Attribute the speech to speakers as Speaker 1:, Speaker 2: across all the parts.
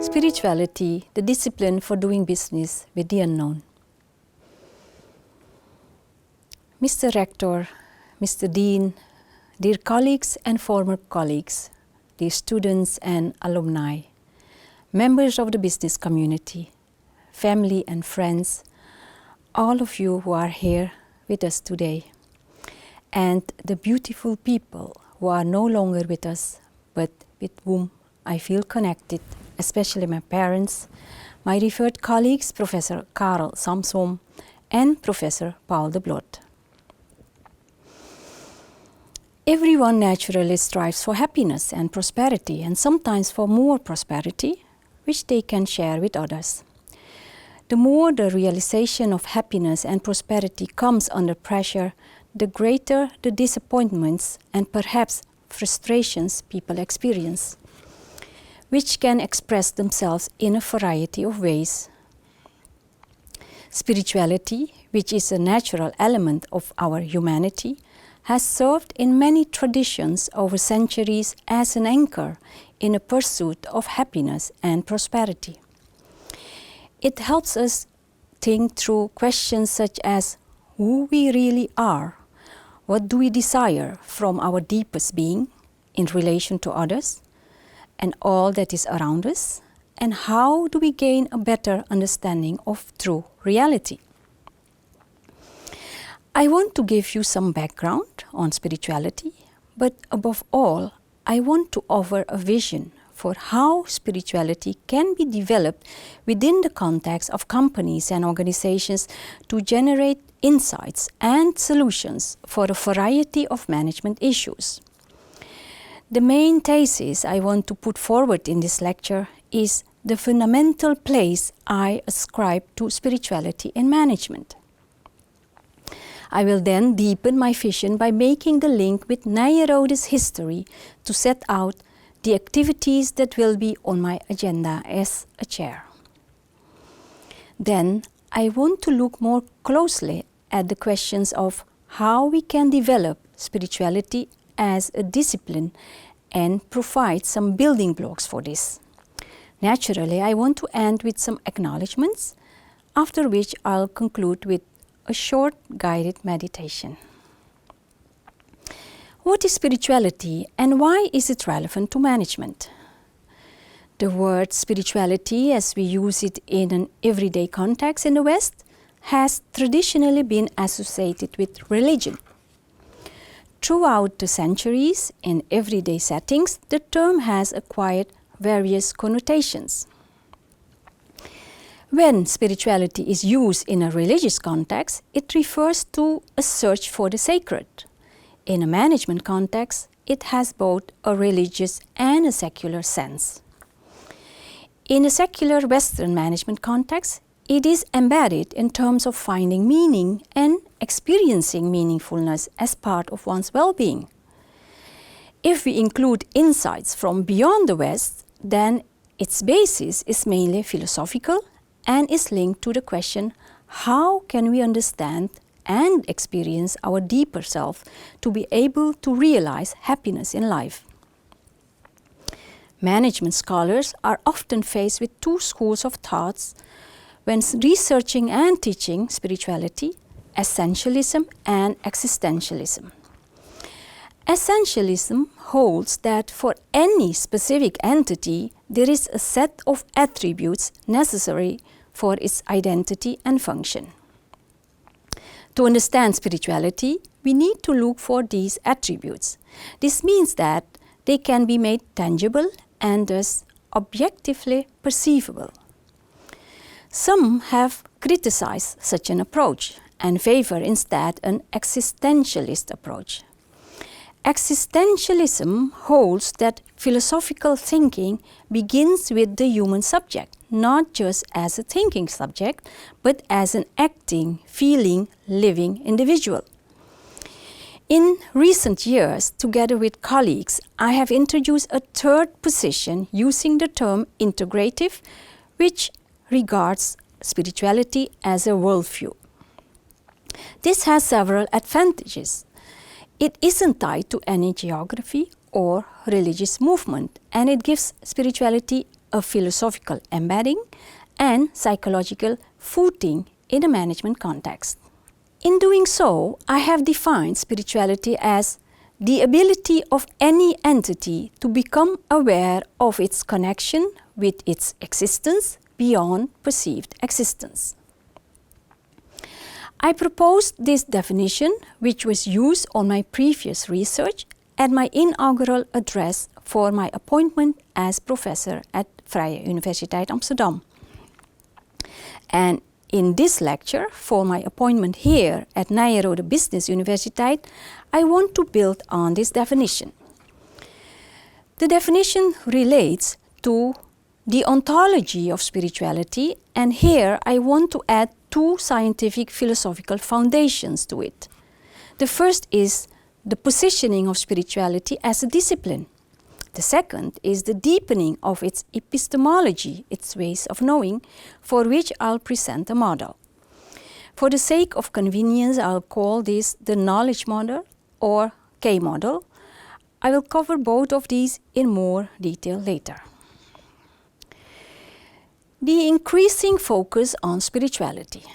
Speaker 1: Spirituality, the discipline for doing business with the unknown. Mr. Rector, Mr. Dean, dear colleagues and former colleagues, dear students and alumni, members of the business community, family and friends, all of you who are here with us today, and the beautiful people who are no longer with us, but with whom I feel connected, especially my parents, my referred colleagues, Professor Karel Samsom and Professor Paul de Blot. Everyone naturally strives for happiness and prosperity, and sometimes for more prosperity, which they can share with others. The more the realization of happiness and prosperity comes under pressure, the greater the disappointments and perhaps frustrations people experience, which can express themselves in a variety of ways. Spirituality, which is a natural element of our humanity, has served in many traditions over centuries as an anchor in a pursuit of happiness and prosperity. It helps us think through questions such as who we really are, what do we desire from our deepest being in relation to others, and all that is around us, and how do we gain a better understanding of true reality. I want to give you some background on spirituality, but above all, I want to offer a vision for how spirituality can be developed within the context of companies and organizations to generate insights and solutions for a variety of management issues. The main thesis I want to put forward in this lecture is the fundamental place I ascribe to spirituality in management. I will then deepen my vision by making the link with Nyerode's history to set out the activities that will be on my agenda as a chair. Then I want to look more closely at the questions of how we can develop spirituality as a discipline and provide some building blocks for this. Naturally, I want to end with some acknowledgements, after which I'll conclude with a short guided meditation. What is spirituality and why is it relevant to management? The word spirituality, as we use it in an everyday context in the West, has traditionally been associated with religion. Throughout the centuries, in everyday settings, the term has acquired various connotations. When spirituality is used in a religious context, it refers to a search for the sacred. In a management context, it has both a religious and a secular sense. In a secular Western management context, it is embedded in terms of finding meaning and experiencing meaningfulness as part of one's well-being. If we include insights from beyond the West, then its basis is mainly philosophical and is linked to the question, how can we understand and experience our deeper self to be able to realize happiness in life? Management scholars are often faced with two schools of thoughts when researching and teaching spirituality: essentialism and existentialism. Essentialism holds that for any specific entity, there is a set of attributes necessary for its identity and function. To understand spirituality, we need to look for these attributes. This means that they can be made tangible and thus objectively perceivable. Some have criticized such an approach and favor instead an existentialist approach. Existentialism holds that philosophical thinking begins with the human subject, not just as a thinking subject, but as an acting, feeling, living individual. In recent years, together with colleagues, I have introduced a third position using the term integrative, which regards spirituality as a worldview. This has several advantages. It isn't tied to any geography or religious movement, and it gives spirituality a philosophical embedding and psychological footing in a management context. In doing so, I have defined spirituality as the ability of any entity to become aware of its connection with its existence beyond perceived existence. I proposed this definition, which was used on my previous research at my inaugural address for my appointment as professor at Vrije Universiteit Amsterdam. And in this lecture, for my appointment here at Nyenrode Business Universiteit, I want to build on this definition. The definition relates to the ontology of spirituality, and here I want to add two scientific philosophical foundations to it. The first is the positioning of spirituality as a discipline. The second is the deepening of its epistemology, its ways of knowing, for which I'll present a model. For the sake of convenience, I'll call this the knowledge model or K model. I will cover both of these in more detail later. The increasing focus on spirituality.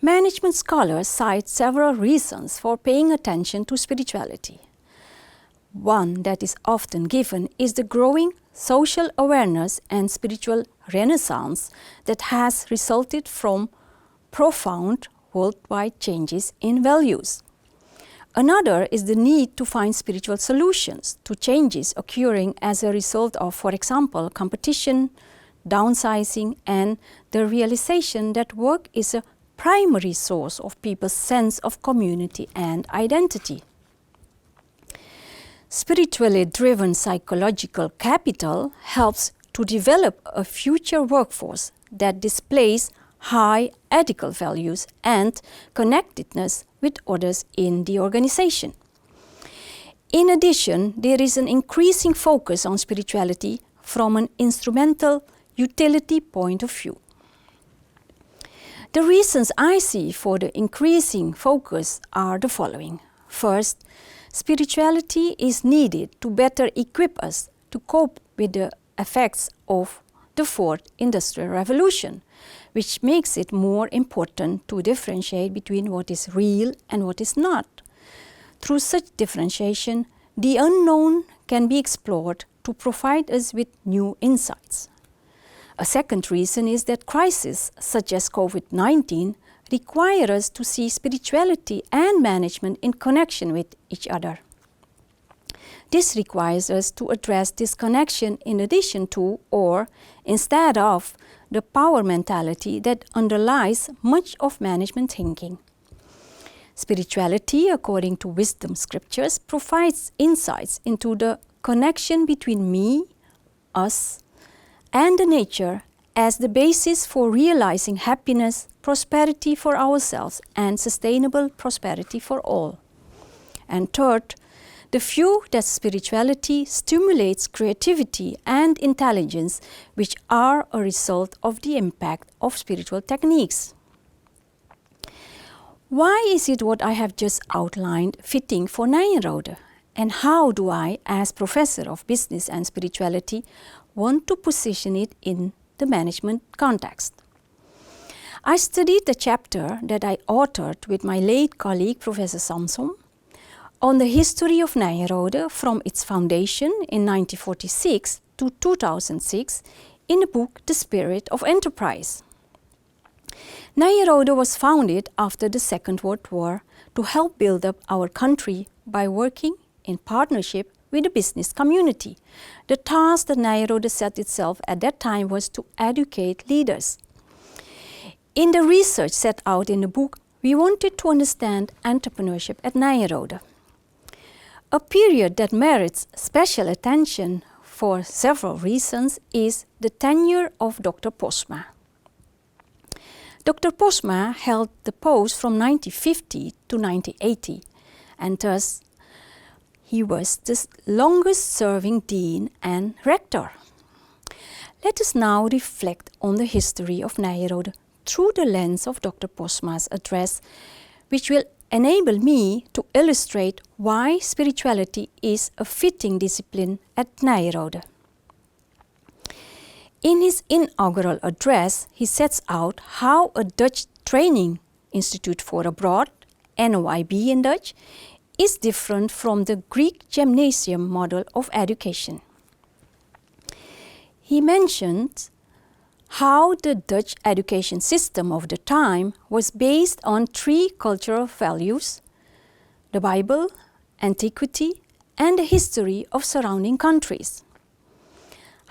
Speaker 1: Management scholars cite several reasons for paying attention to spirituality. One that is often given is the growing social awareness and spiritual renaissance that has resulted from profound worldwide changes in values. Another is the need to find spiritual solutions to changes occurring as a result of, for example, competition, downsizing, and the realization that work is a primary source of people's sense of community and identity. Spiritually driven psychological capital helps to develop a future workforce that displays high ethical values and connectedness with others in the organization. In addition, there is an increasing focus on spirituality from an instrumental utility point of view. The reasons I see for the increasing focus are the following. First, spirituality is needed to better equip us to cope with the effects of the Fourth Industrial Revolution, which makes it more important to differentiate between what is real and what is not. Through such differentiation, the unknown can be explored to provide us with new insights. A second reason is that crises such as COVID-19 require us to see spirituality and management in connection with each other. This requires us to address this connection in addition to, or instead of, the power mentality that underlies much of management thinking. Spirituality, according to wisdom scriptures, provides insights into the connection between me, us, and the nature as the basis for realizing happiness, prosperity for ourselves, and sustainable prosperity for all. And third, the view that spirituality stimulates creativity and intelligence, which are a result of the impact of spiritual techniques. Why is it what I have just outlined fitting for Nyenrode? And how do I, as professor of business and spirituality, want to position it in the management context? I studied the chapter that I authored with my late colleague Professor Samson on the history of Nyenrode from its foundation in 1946 to 2006 in the book The Spirit of Enterprise. Nyenrode was founded after the Second World War to help build up our country by working in partnership with the business community. The task that Nyenrode set itself at that time was to educate leaders. In the research set out in the book, we wanted to understand entrepreneurship at Nyenrode. A period that merits special attention for several reasons is the tenure of Dr. Posma. Dr. Posma held the post from 1950 to 1980, and thus he was the longest-serving dean and rector. Let us now reflect on the history of Nyenrode through the lens of Dr. Posma's address, which will enable me to illustrate why spirituality is a fitting discipline at Nyenrode. In his inaugural address, he sets out how a Dutch training institute for abroad, NOIB in Dutch, is different from the Greek gymnasium model of education. He mentioned how the Dutch education system of the time was based on 3 cultural values: the Bible, antiquity, and the history of surrounding countries.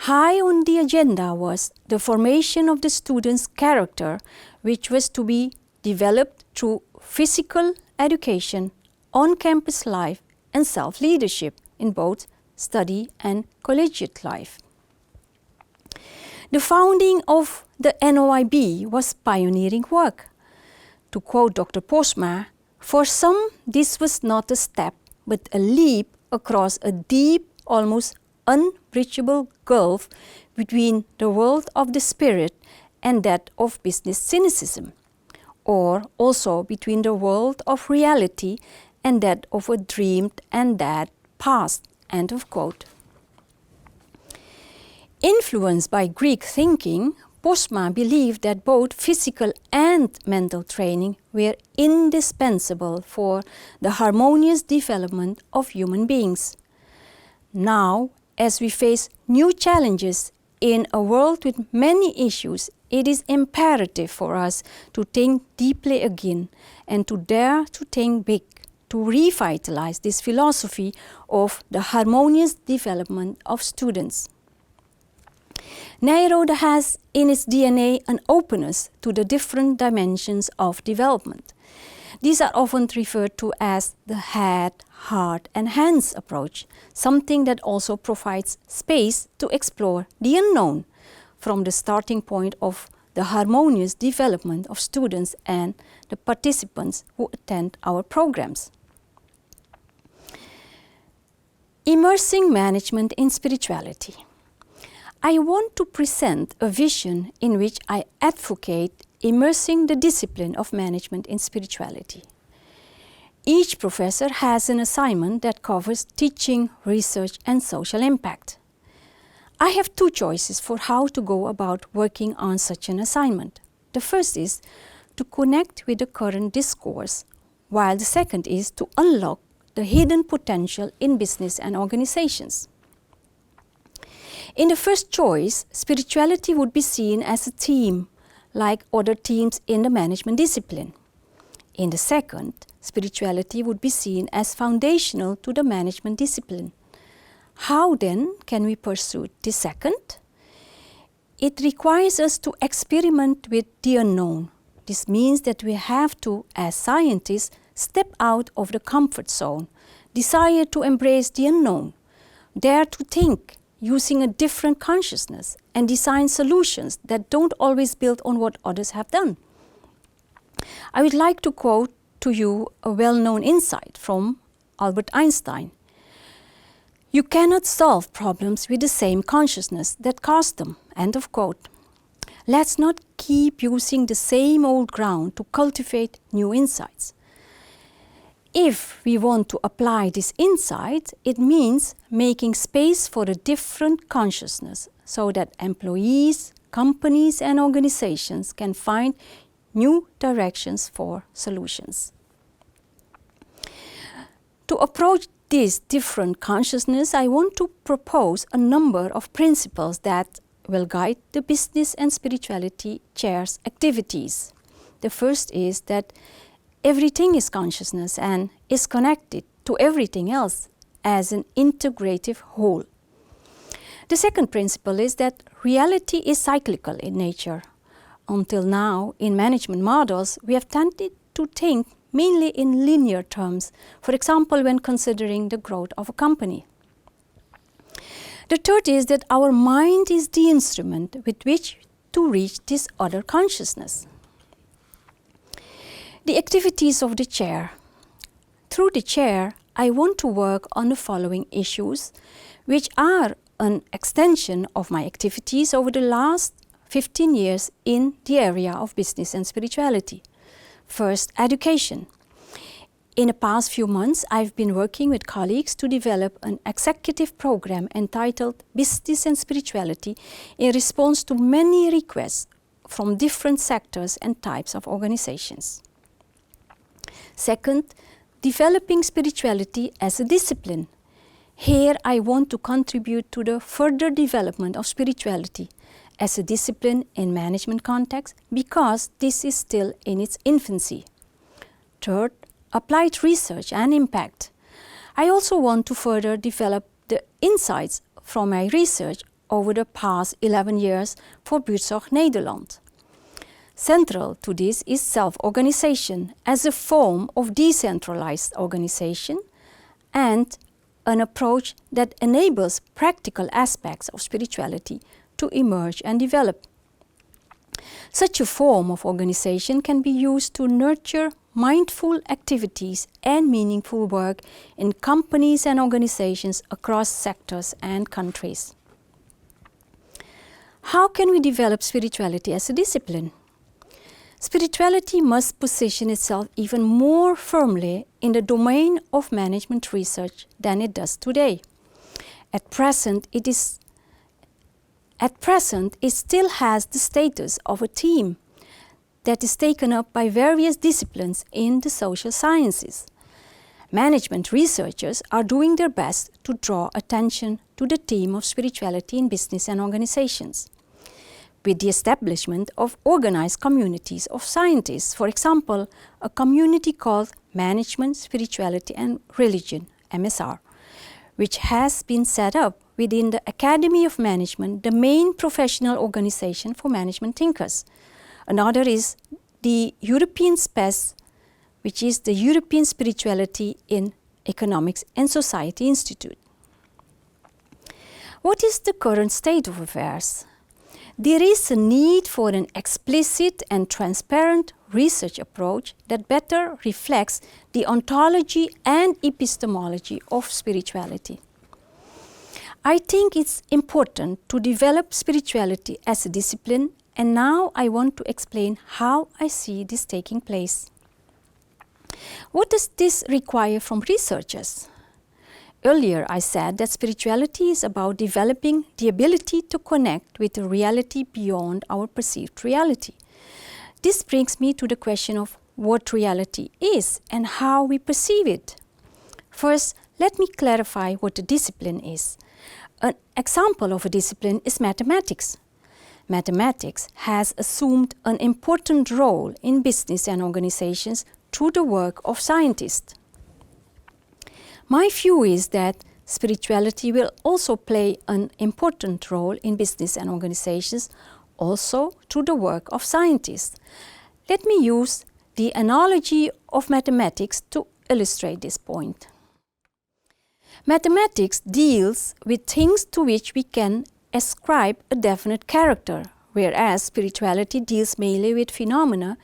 Speaker 1: High on the agenda was the formation of the student's character, which was to be developed through physical education, on-campus life, and self-leadership in both study and collegiate life. The founding of the NOIB was pioneering work. To quote Dr. Posma, "For some, this was not a step, but a leap across a deep, almost unbridgeable gulf between the world of the spirit and that of business cynicism, or also between the world of reality and that of a dreamed and dead past." End of quote. Influenced by Greek thinking, Posma believed that both physical and mental training were indispensable for the harmonious development of human beings. Now, as we face new challenges in a world with many issues, it is imperative for us to think deeply again and to dare to think big, to revitalize this philosophy of the harmonious development of students. Nyenrode has in its DNA an openness to the different dimensions of development. These are often referred to as the head, heart, and hands approach, something that also provides space to explore the unknown from the starting point of the harmonious development of students and the participants who attend our programs. Immersing management in spirituality. I want to present a vision in which I advocate immersing the discipline of management in spirituality. Each professor has an assignment that covers teaching, research, and social impact. I have 2 choices for how to go about working on such an assignment. The first is to connect with the current discourse, while the second is to unlock the hidden potential in business and organizations. In the first choice, spirituality would be seen as a theme, like other themes in the management discipline. In the second, spirituality would be seen as foundational to the management discipline. How then can we pursue the second? It requires us to experiment with the unknown. This means that we have to, as scientists, step out of the comfort zone, desire to embrace the unknown, dare to think, using a different consciousness, and design solutions that don't always build on what others have done. I would like to quote to you a well-known insight from Albert Einstein. "You cannot solve problems with the same consciousness that caused them." End of quote. Let's not keep using the same old ground to cultivate new insights. If we want to apply this insight, it means making space for a different consciousness so that employees, companies, and organizations can find new directions for solutions. To approach this different consciousness, I want to propose a number of principles that will guide the business and spirituality chair's activities. The first is that everything is consciousness and is connected to everything else as an integrative whole. The second principle is that reality is cyclical in nature. Until now, in management models, we have tended to think mainly in linear terms, for example, when considering the growth of a company. The third is that our mind is the instrument with which to reach this other consciousness. The activities of the chair. through the chair, I want to work on the following issues, which are an extension of my activities over the last 15 years in the area of business and spirituality. First, education. In the past few months, I've been working with colleagues to develop an executive program entitled Business and Spirituality in response to many requests from different sectors and types of organizations. Second, developing spirituality as a discipline. Here I want to contribute to the further development of spirituality as a discipline in management context because this is still in its infancy. Third, applied research and impact. I also want to further develop the insights from my research over the past 11 years for Buurtzorg Nederland. Central to this is self-organization as a form of decentralized organization and an approach that enables practical aspects of spirituality to emerge and develop. Such a form of organization can be used to nurture mindful activities and meaningful work in companies and organizations across sectors and countries. How can we develop spirituality as a discipline? Spirituality must position itself even more firmly in the domain of management research than it does today. At present, it still has the status of a theme that is taken up by various disciplines in the social sciences. Management researchers are doing their best to draw attention to the theme of spirituality in business and organizations. With the establishment of organized communities of scientists, for example, a community called Management, Spirituality and Religion, MSR, which has been set up within the Academy of Management, the main professional organization for management thinkers. Another is the European SPES, which is the European Spirituality in Economics and Society Institute. What is the current state of affairs? There is a need for an explicit and transparent research approach that better reflects the ontology and epistemology of spirituality. I think it's important to develop spirituality as a discipline, and now I want to explain how I see this taking place. What does this require from researchers? Earlier I said that spirituality is about developing the ability to connect with a reality beyond our perceived reality. This brings me to the question of what reality is and how we perceive it. First, let me clarify what a discipline is. An example of a discipline is mathematics. Mathematics has assumed an important role in business and organizations through the work of scientists. My view is that spirituality will also play an important role in business and organizations, also through the work of scientists. Let me use the analogy of mathematics to illustrate this point. Mathematics deals with things to which we can ascribe a definite character, whereas spirituality deals mainly with phenomena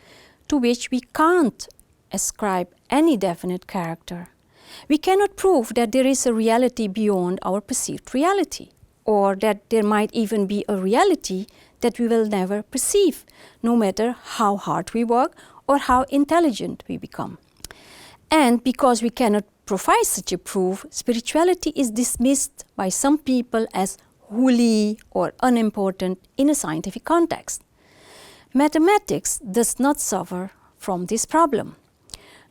Speaker 1: to which we can't ascribe any definite character. We cannot prove that there is a reality beyond our perceived reality, or that there might even be a reality that we will never perceive, no matter how hard we work or how intelligent we become. And because we cannot provide such a proof, spirituality is dismissed by some people as holy or unimportant in a scientific context. Mathematics does not suffer from this problem.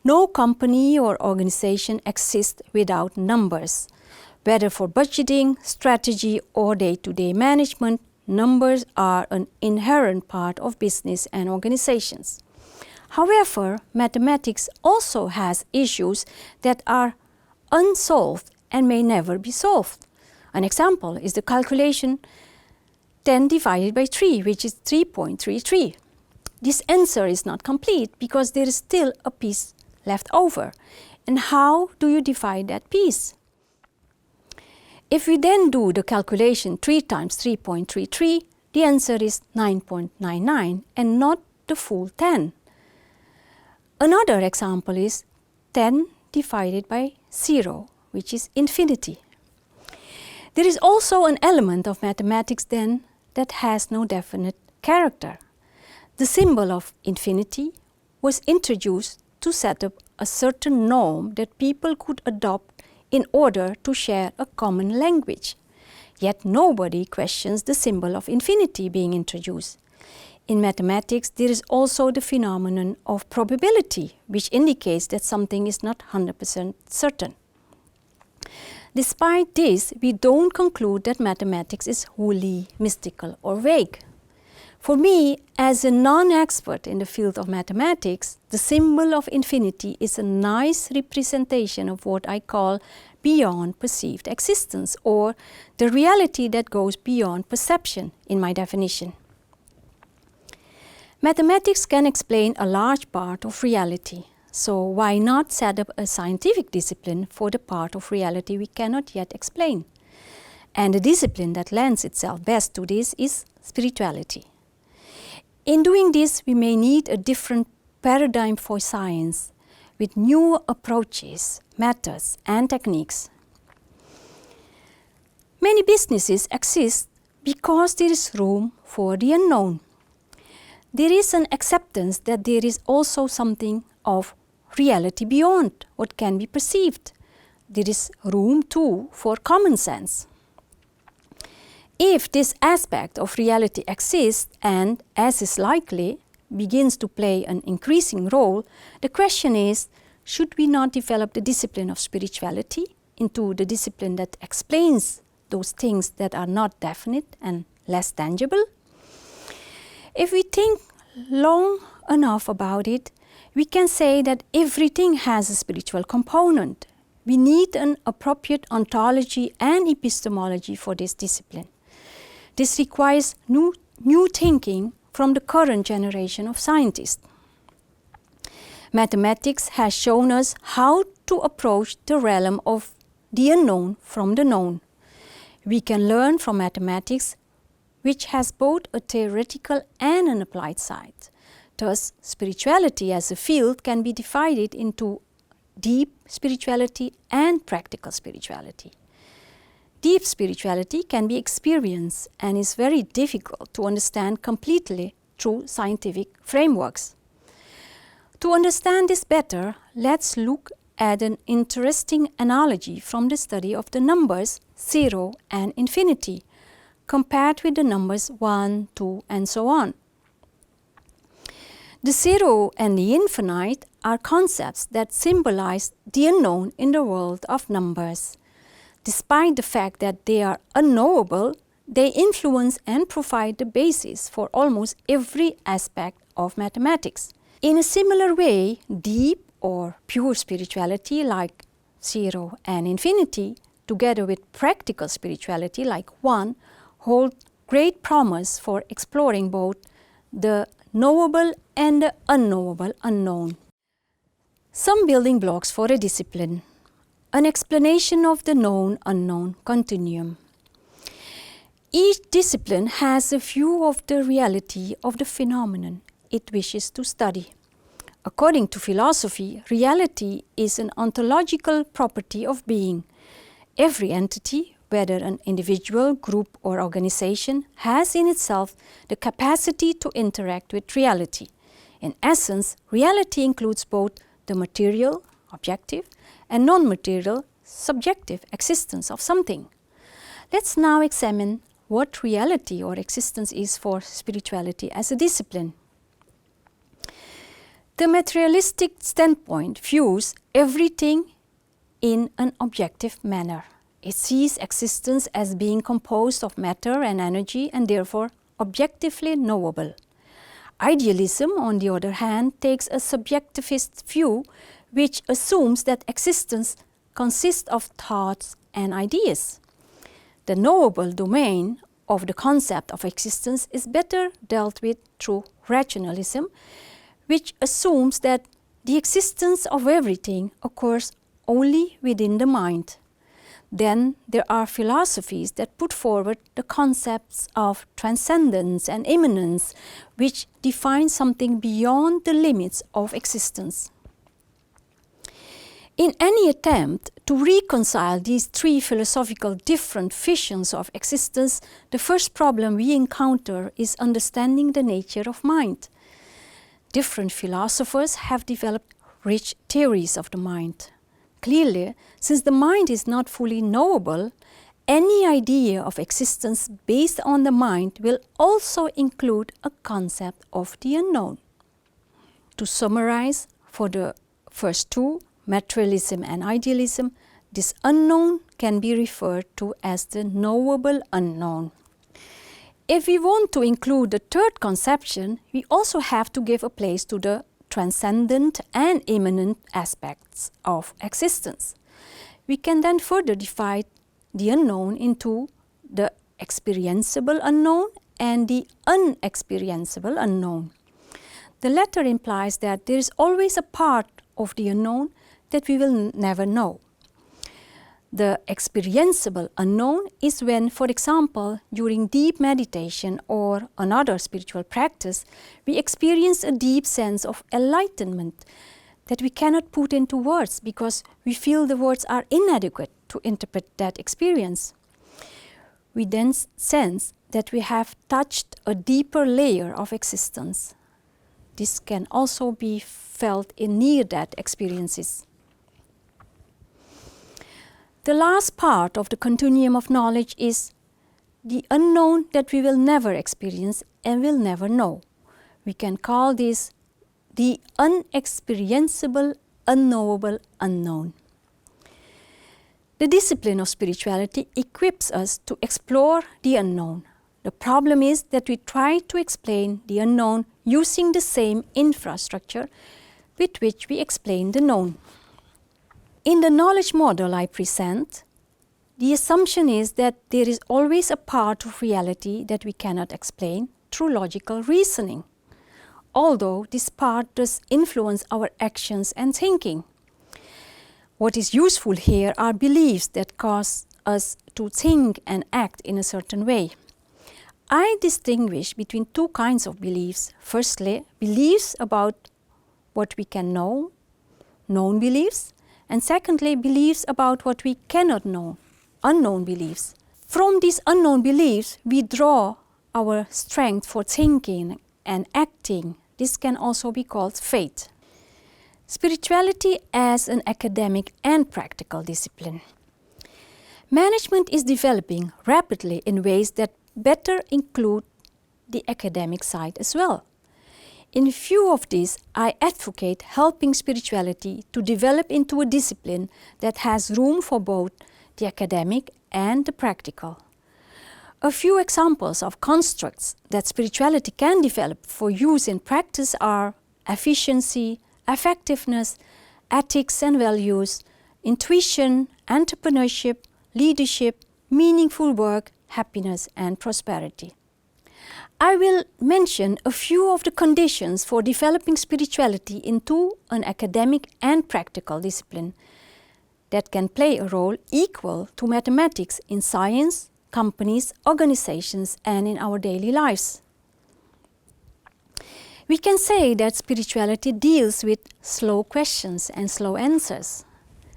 Speaker 1: No company or organization exists without numbers. Whether for budgeting, strategy, or day-to-day management, numbers are an inherent part of business and organizations. However, mathematics also has issues that are unsolved and may never be solved. An example is the calculation 10 divided by 3, which is 3.33. This answer is not complete because there is still a piece left over. And how do you divide that piece? If we then do the calculation 3 times 3.33, the answer is 9.99 and not the full 10. Another example is 10 divided by 0, which is infinity. There is also an element of mathematics then that has no definite character. The symbol of infinity was introduced to set up a certain norm that people could adopt in order to share a common language. Yet nobody questions the symbol of infinity being introduced. In mathematics, there is also the phenomenon of probability, which indicates that something is not 100% certain. Despite this, we don't conclude that mathematics is wholly mystical or vague. For me, as a non-expert in the field of mathematics, the symbol of infinity is a nice representation of what I call beyond perceived existence, or the reality that goes beyond perception in my definition. Mathematics can explain a large part of reality, so why not set up a scientific discipline for the part of reality we cannot yet explain? And the discipline that lends itself best to this is spirituality. In doing this, we may need a different paradigm for science, with new approaches, methods, and techniques. Many businesses exist because there is room for the unknown. There is an acceptance that there is also something of reality beyond what can be perceived. There is room too for common sense. If this aspect of reality exists and, as is likely, begins to play an increasing role, the question is, should we not develop the discipline of spirituality into the discipline that explains those things that are not definite and less tangible? If we think long enough about it, we can say that everything has a spiritual component. We need an appropriate ontology and epistemology for this discipline. This requires new thinking from the current generation of scientists. Mathematics has shown us how to approach the realm of the unknown from the known. We can learn from mathematics, which has both a theoretical and an applied side. Thus, spirituality as a field can be divided into deep spirituality and practical spirituality. Deep spirituality can be experienced and is very difficult to understand completely through scientific frameworks. To understand this better, let's look at an interesting analogy from the study of the numbers 0 and infinity, compared with the numbers 1, 2, and so on. The 0 and the infinite are concepts that symbolize the unknown in the world of numbers. Despite the fact that they are unknowable, they influence and provide the basis for almost every aspect of mathematics. In a similar way, deep or pure spirituality like 0 and infinity, together with practical spirituality like 1, hold great promise for exploring both the knowable and the unknowable unknown. Some building blocks for a discipline. An explanation of the known-unknown continuum. Each discipline has a view of the reality of the phenomenon it wishes to study. According to philosophy, reality is an ontological property of being. Every entity, whether an individual, group, or organization, has in itself the capacity to interact with reality. In essence, reality includes both the material, objective, and non-material, subjective existence of something. Let's now examine what reality or existence is for spirituality as a discipline. The materialistic standpoint views everything in an objective manner. It sees existence as being composed of matter and energy and therefore objectively knowable. Idealism, on the other hand, takes a subjectivist view which assumes that existence consists of thoughts and ideas. The knowable domain of the concept of existence is better dealt with through rationalism, which assumes that the existence of everything occurs only within the mind. Then there are philosophies that put forward the concepts of transcendence and immanence, which define something beyond the limits of existence. In any attempt to reconcile these three philosophical different visions of existence, the first problem we encounter is understanding the nature of mind. Different philosophers have developed rich theories of the mind. Clearly, since the mind is not fully knowable, any idea of existence based on the mind will also include a concept of the unknown. To summarize, for the first two, materialism and idealism, this unknown can be referred to as the knowable unknown. If we want to include the third conception, we also have to give a place to the transcendent and immanent aspects of existence. We can then further divide the unknown into the experienceable unknown and the unexperienceable unknown. The latter implies that there is always a part of the unknown that we will never know. The experienceable unknown is when, for example, during deep meditation or another spiritual practice, we experience a deep sense of enlightenment that we cannot put into words because we feel the words are inadequate to interpret that experience. We then sense that we have touched a deeper layer of existence. This can also be felt in near-death experiences. The last part of the continuum of knowledge is the unknown that we will never experience and will never know. We can call this the unexperienceable, unknowable unknown. The discipline of spirituality equips us to explore the unknown. The problem is that we try to explain the unknown using the same infrastructure with which we explain the known. In the knowledge model I present, the assumption is that there is always a part of reality that we cannot explain through logical reasoning, although this part does influence our actions and thinking. What is useful here are beliefs that cause us to think and act in a certain way. I distinguish between two kinds of beliefs. Firstly, beliefs about what we can know, known beliefs, and secondly, beliefs about what we cannot know, unknown beliefs. From these unknown beliefs, we draw our strength for thinking and acting. This can also be called faith. Spirituality as an academic and practical discipline. Management is developing rapidly in ways that better include the academic side as well. In view of this, I advocate helping spirituality to develop into a discipline that has room for both the academic and the practical. A few examples of constructs that spirituality can develop for use in practice are efficiency, effectiveness, ethics and values, intuition, entrepreneurship, leadership, meaningful work, happiness and prosperity. I will mention a few of the conditions for developing spirituality into an academic and practical discipline that can play a role equal to mathematics in science, companies, organizations, and in our daily lives. We can say that spirituality deals with slow questions and slow answers.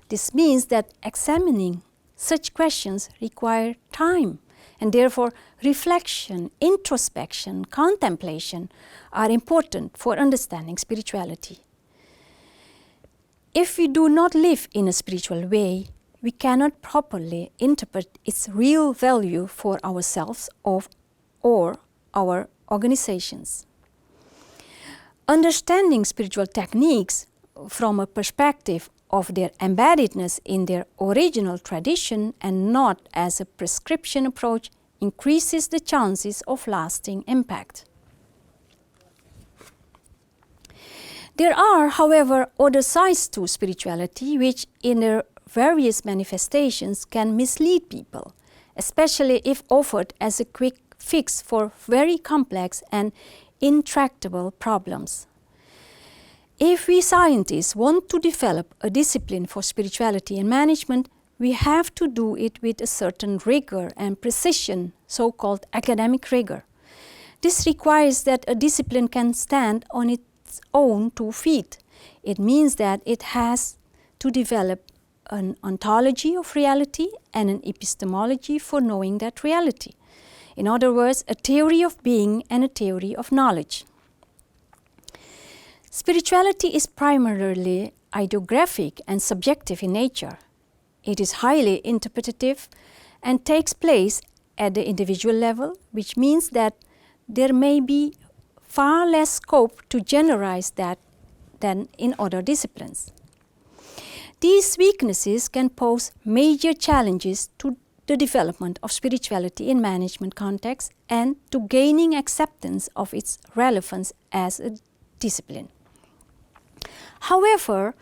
Speaker 1: This means that examining such questions require time, and therefore reflection, introspection, contemplation are important for understanding spirituality. If we do not live in a spiritual way, we cannot properly interpret its real value for ourselves or our organizations. Understanding spiritual techniques from a perspective of their embeddedness in their original tradition and not as a prescription approach increases the chances of lasting impact. There are, however, other sides to spirituality which, in their various manifestations, can mislead people, especially if offered as a quick fix for very complex and intractable problems. If we scientists want to develop a discipline for spirituality and management, we have to do it with a certain rigor and precision, so-called academic rigor. This requires that a discipline can stand on its own 2 feet. It means that it has to develop an ontology of reality and an epistemology for knowing that reality. In other words, a theory of being and a theory of knowledge. Spirituality is primarily ideographic and subjective in nature. It is highly interpretative and takes place at the individual level, which means that there may be far less scope to generalize that than in other disciplines. These weaknesses can pose major challenges to the development of spirituality in management contexts and to gaining acceptance of its relevance as a discipline. However,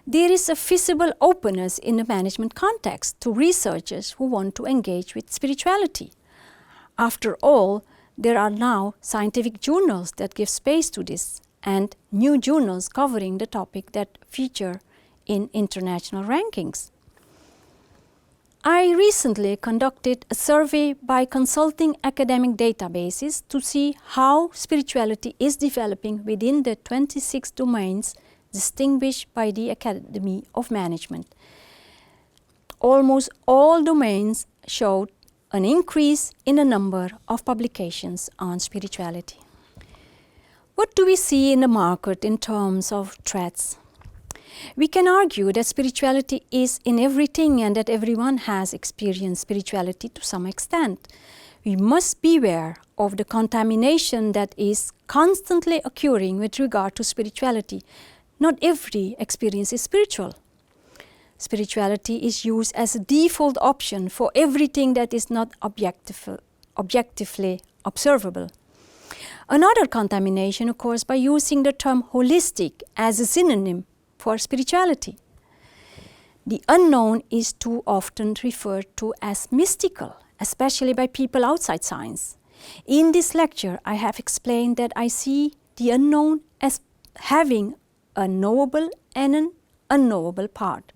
Speaker 1: there is a visible openness in the management context to researchers who want to engage with spirituality. After all, there are now scientific journals that give space to this, and new journals covering the topic that feature in international rankings. I recently conducted a survey by consulting academic databases to see how spirituality is developing within the 26 domains distinguished by the Academy of Management. Almost all domains showed an increase in the number of publications on spirituality. What do we see in the market in terms of threats? We can argue that spirituality is in everything and that everyone has experienced spirituality to some extent. We must beware of the contamination that is constantly occurring with regard to spirituality. Not every experience is spiritual. Spirituality is used as a default option for everything that is not objectively observable. Another contamination occurs by using the term holistic as a synonym for spirituality. The unknown is too often referred to as mystical, especially by people outside science. In this lecture, I have explained that I see the unknown as having a knowable and an unknowable part.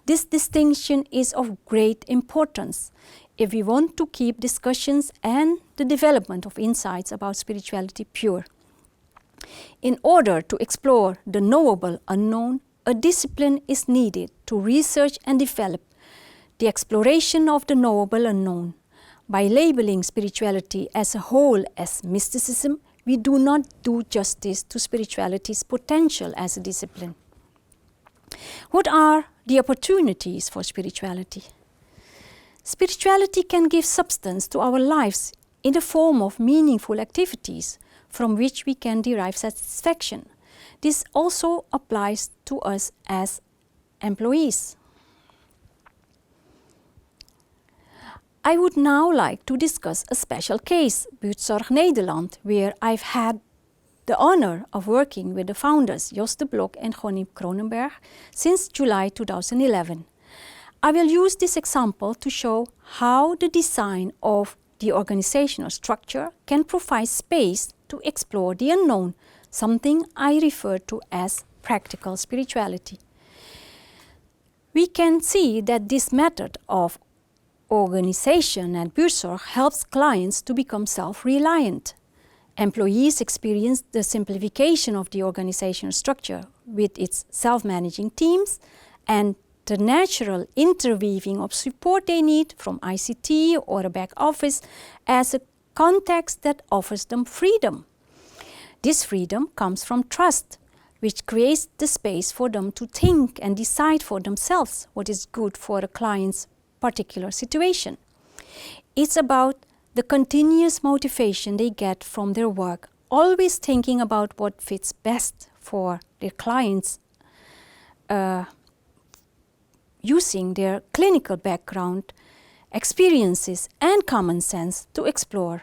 Speaker 1: This distinction is of great importance if we want to keep discussions and the development of insights about spirituality pure. In order to explore the knowable unknown, a discipline is needed to research and develop the exploration of the knowable unknown. By labeling spirituality as a whole as mysticism, we do not do justice to spirituality's potential as a discipline. What are the opportunities for spirituality? Spirituality can give substance to our lives in the form of meaningful activities from which we can derive satisfaction. This also applies to us as employees. I would now like to discuss a special case, Buurtzorg Nederland, where I've had the honor of working with the founders Jos de Blok and Gonnie Kronenberg since July 2011. I will use this example to show how the design of the organizational structure can provide space to explore the unknown, something I refer to as practical spirituality. We can see that this method of organization at Buurtzorg helps clients to become self-reliant. Employees experience the simplification of the organizational structure with its self-managing teams and the natural interweaving of support they need from ICT or a back office as a context that offers them freedom. This freedom comes from trust, which creates the space for them to think and decide for themselves what is good for a client's particular situation. It's about the continuous motivation they get from their work, always thinking about what fits best for their clients, using their clinical background, experiences and common sense to explore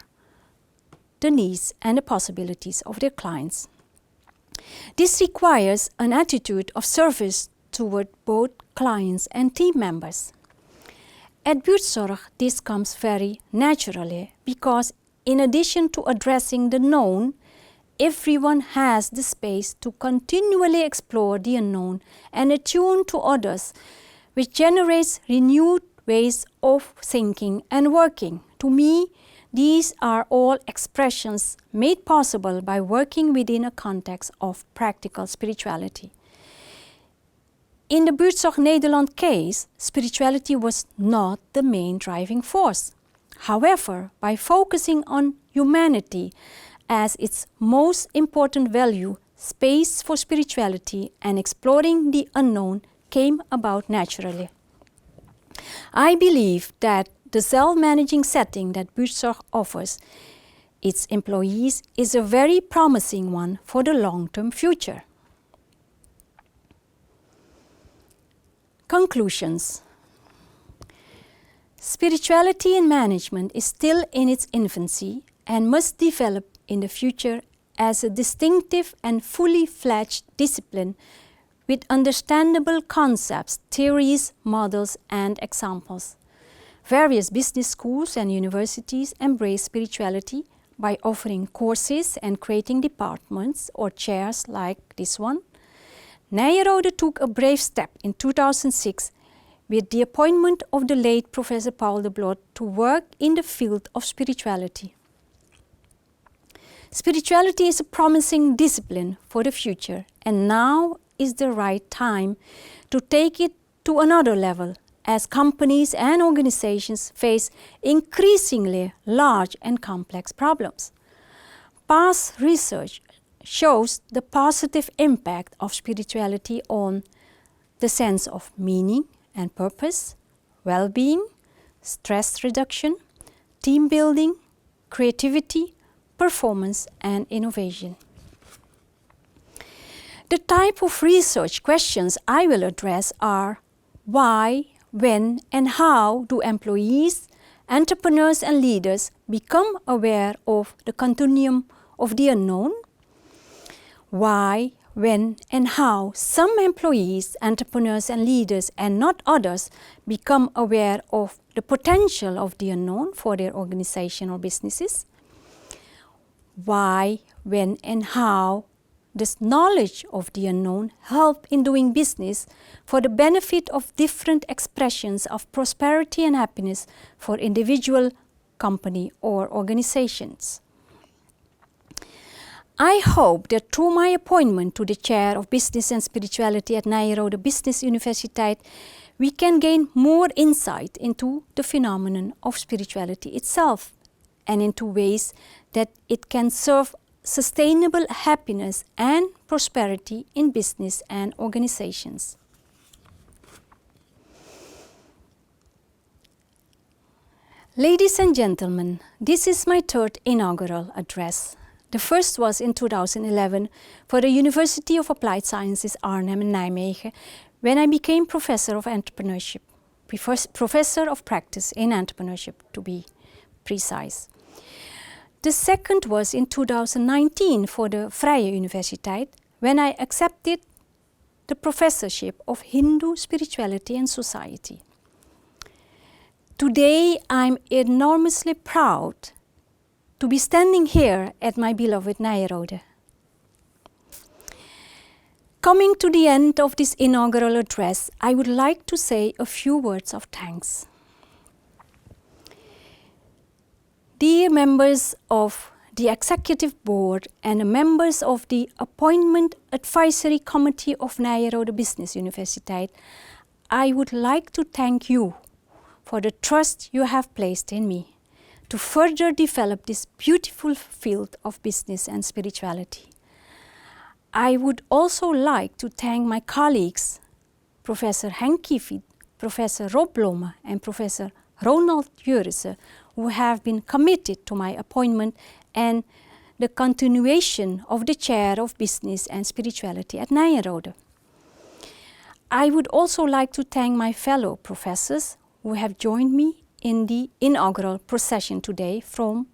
Speaker 1: the needs and the possibilities of their clients. This requires an attitude of service toward both clients and team members. At Buurtzorg, this comes very naturally because in addition to addressing the known, everyone has the space to continually explore the unknown and attune to others, which generates renewed ways of thinking and working. To me, these are all expressions made possible by working within a context of practical spirituality. In the Buurtzorg Nederland case, spirituality was not the main driving force. However, by focusing on humanity as its most important value, space for spirituality and exploring the unknown came about naturally. I believe that the self-managing setting that Buurtzorg offers its employees is a very promising one for the long-term future. Conclusions. Spirituality in management is still in its infancy and must develop in the future as a distinctive and fully fledged discipline with understandable concepts, theories, models, and examples. Various business schools and universities embrace spirituality by offering courses and creating departments or chairs like this one. Nyenrode took a brave step in 2006 with the appointment of the late Professor Paul de Blot to work in the field of spirituality. Spirituality is a promising discipline for the future, and now is the right time to take it to another level as companies and organizations face increasingly large and complex problems. Past research shows the positive impact of spirituality on the sense of meaning and purpose, well-being, stress reduction, team building, creativity, performance, and innovation. The type of research questions I will address are: why, when, and how do employees, entrepreneurs, and leaders become aware of the continuum of the unknown? Why, when, and how some employees, entrepreneurs, and leaders, and not others, become aware of the potential of the unknown for their organization or businesses? Why, when, and how does knowledge of the unknown help in doing business for the benefit of different expressions of prosperity and happiness for individual, company, or organizations? I hope that through my appointment to the Chair of Business and Spirituality at Nyenrode Business Universiteit, we can gain more insight into the phenomenon of spirituality itself and into ways that it can serve sustainable happiness and prosperity in business and organizations. Ladies and gentlemen, this is my third inaugural address. The first was in 2011 for the University of Applied Sciences Arnhem in Nijmegen, when I became Professor of Entrepreneurship, Professor of Practice in Entrepreneurship to be precise. The second was in 2019 for the Vrije Universiteit, when I accepted the Professorship of Hindu Spirituality and Society. Today I'm enormously proud to be standing here at my beloved Nyenrode. Coming to the end of this inaugural address, I would like to say a few words of thanks. Dear members of the Executive Board and the members of the Appointment Advisory Committee of Nyenrode Business Universiteit, I would like to thank you for the trust you have placed in me to further develop this beautiful field of business and spirituality. I would also like to thank my colleagues, Professor Henk Kiefiet, Professor Rob Blomme, and Professor Ronald Jurissen, who have been committed to my appointment and the continuation of the Chair of Business and Spirituality at Nyenrode. I would also like to thank my fellow professors who have joined me in the inaugural procession today from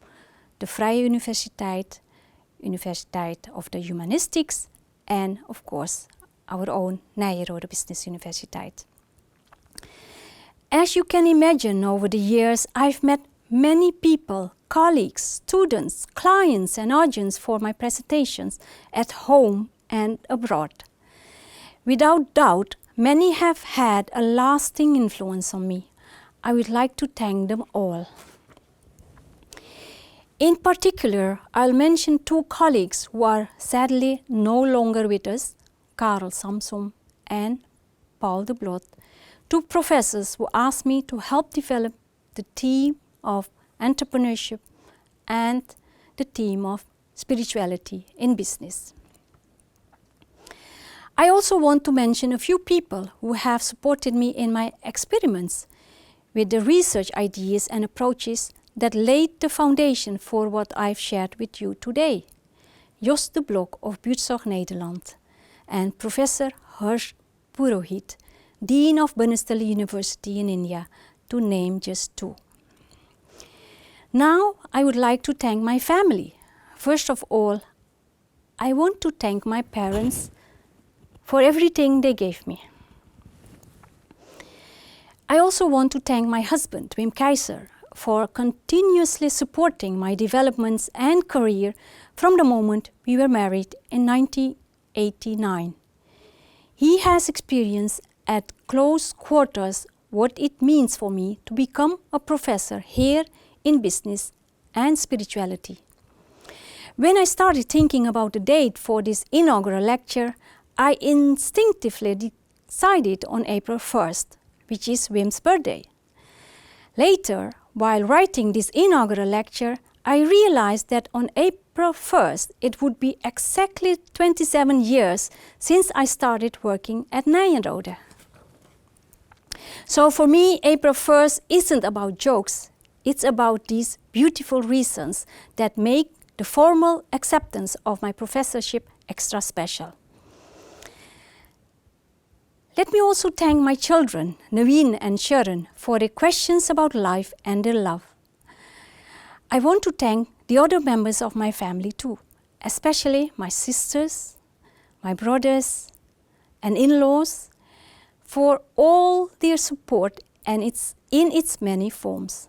Speaker 1: the Vrije Universiteit, Universiteit of the Humanistics, and of course our own Nyenrode Business Universiteit. As you can imagine, over the years I've met many people, colleagues, students, clients, and audience for my presentations at home and abroad. Without doubt, many have had a lasting influence on me. I would like to thank them all. In particular, I'll mention two colleagues who are sadly no longer with us, Karel Samsom and Paul de Blot, two professors who asked me to help develop the theme of entrepreneurship and the theme of spirituality in business. I also want to mention a few people who have supported me in my experiments with the research ideas and approaches that laid the foundation for what I've shared with you today. Jos de Blok of Buurtzorg Nederland and Professor Harsh Purohit, Dean of Banistali University in India, to name just two. Now I would like to thank my family. First of all, I want to thank my parents for everything they gave me. I also want to thank my husband, Wim Keizer, for continuously supporting my developments and career from the moment we were married in 1989. He has experienced at close quarters what it means for me to become a professor here in business and spirituality. When I started thinking about the date for this inaugural lecture, I instinctively decided on April 1st, which is Wim's birthday. Later, while writing this inaugural lecture, I realized that on April 1st it would be exactly 27 years since I started working at Nijenrode. So for me, April 1st isn't about jokes. It's about these beautiful reasons that make the formal acceptance of my professorship extra special. Let me also thank my children, Naveen and Sharon, for their questions about life and their love. I want to thank the other members of my family too, especially my sisters, my brothers, and in-laws, for all their support and in its many forms.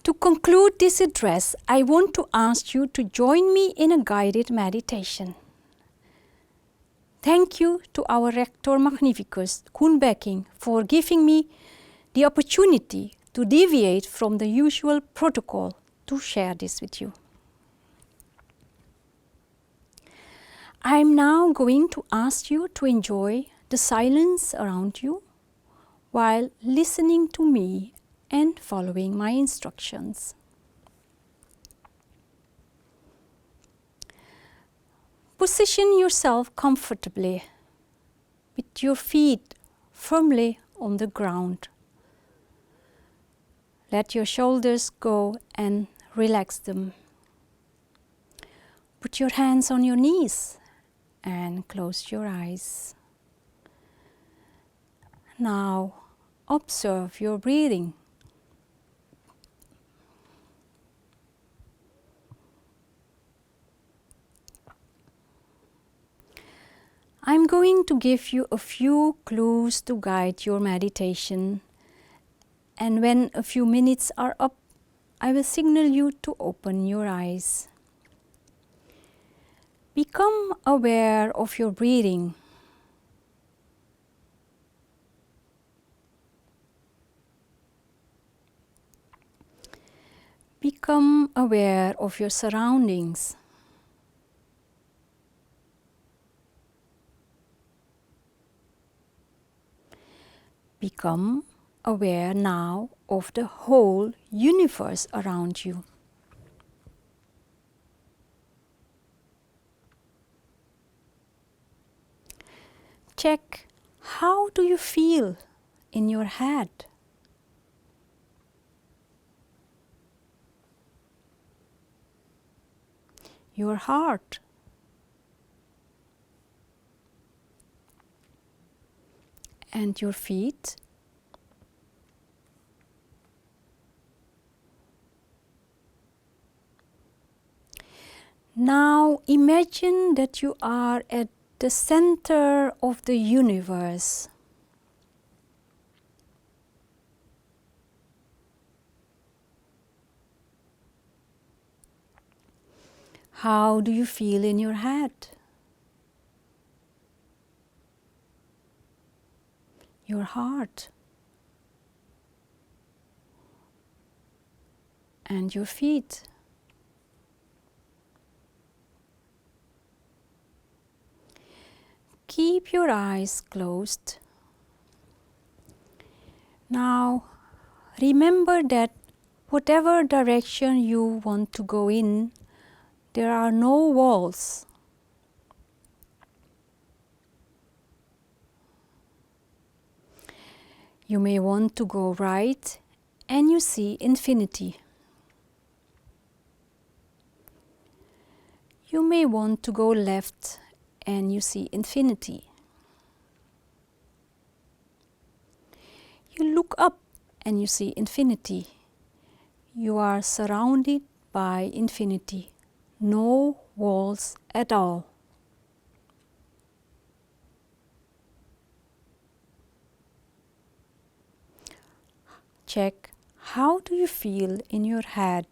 Speaker 1: To conclude this address, I want to ask you to join me in a guided meditation. Thank you to our Rector Magnificus, Koen Becking, for giving me the opportunity to deviate from the usual protocol to share this with you. I'm now going to ask you to enjoy the silence around you while listening to me and following my instructions. Position yourself comfortably with your feet firmly on the ground. Let your shoulders go and relax them. Put your hands on your knees and close your eyes. Now observe your breathing. I'm going to give you a few clues to guide your meditation, and when a few minutes are up, I will signal you to open your eyes. Become aware of your breathing. Become aware of your surroundings. Become aware now of the whole universe around you. Check, how do you feel in your head? Your heart. And your feet. Now imagine that you are at the center of the universe. How do you feel in your head? Your heart. And your feet. Keep your eyes closed. Now, remember that whatever direction you want to go in, there are no walls. You may want to go right and you see infinity. You may want to go left and you see infinity. You look up and you see infinity. You are surrounded by infinity. No walls at all. Check, how do you feel in your head?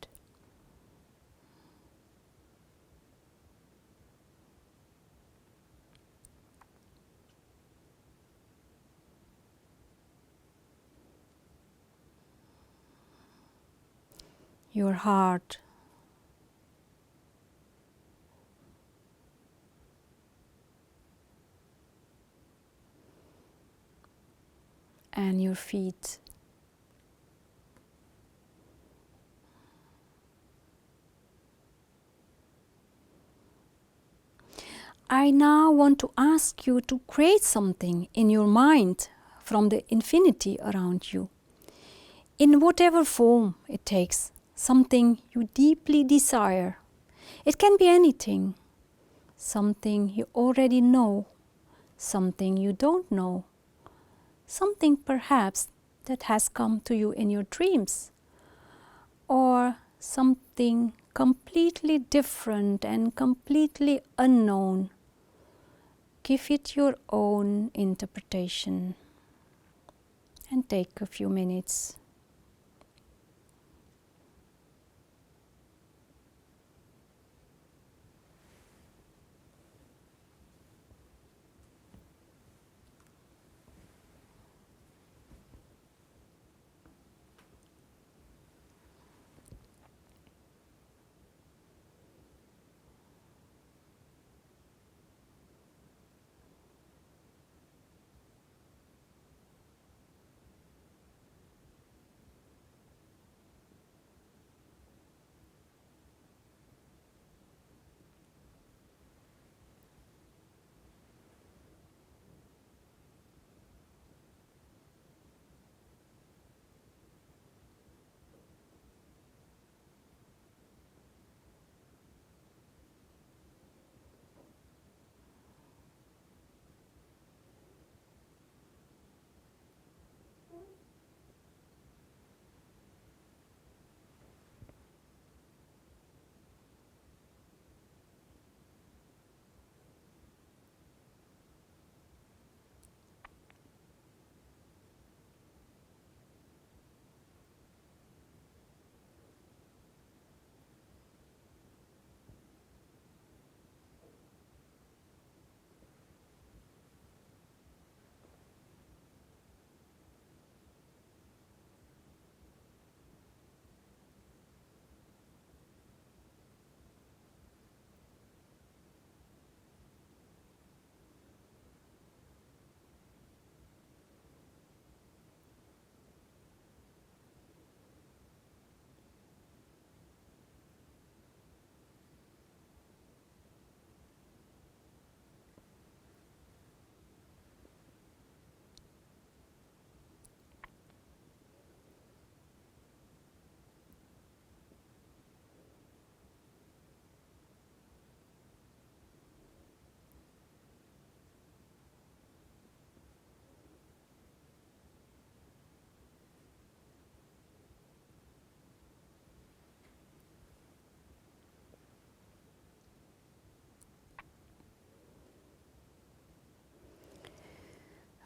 Speaker 1: Your heart. And your feet. I now want to ask you to create something in your mind from the infinity around you, in whatever form it takes, something you deeply desire. It can be anything, something you already know, something you don't know, something perhaps that has come to you in your dreams, or something completely different and completely unknown. Give it your own interpretation and take a few minutes.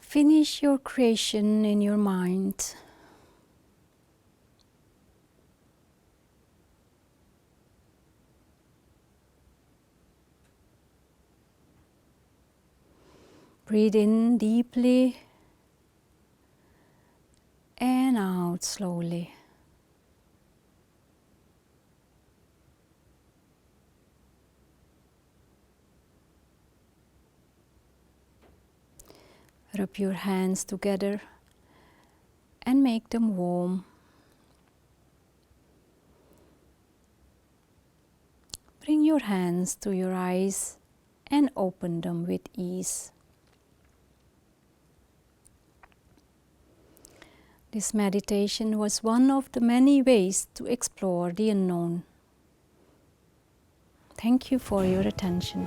Speaker 1: Finish your creation in your mind. Breathe in deeply and out slowly. Rub your hands together and make them warm. Bring your hands to your eyes and open them with ease. This meditation was one of the many ways to explore the unknown. Thank you for your attention.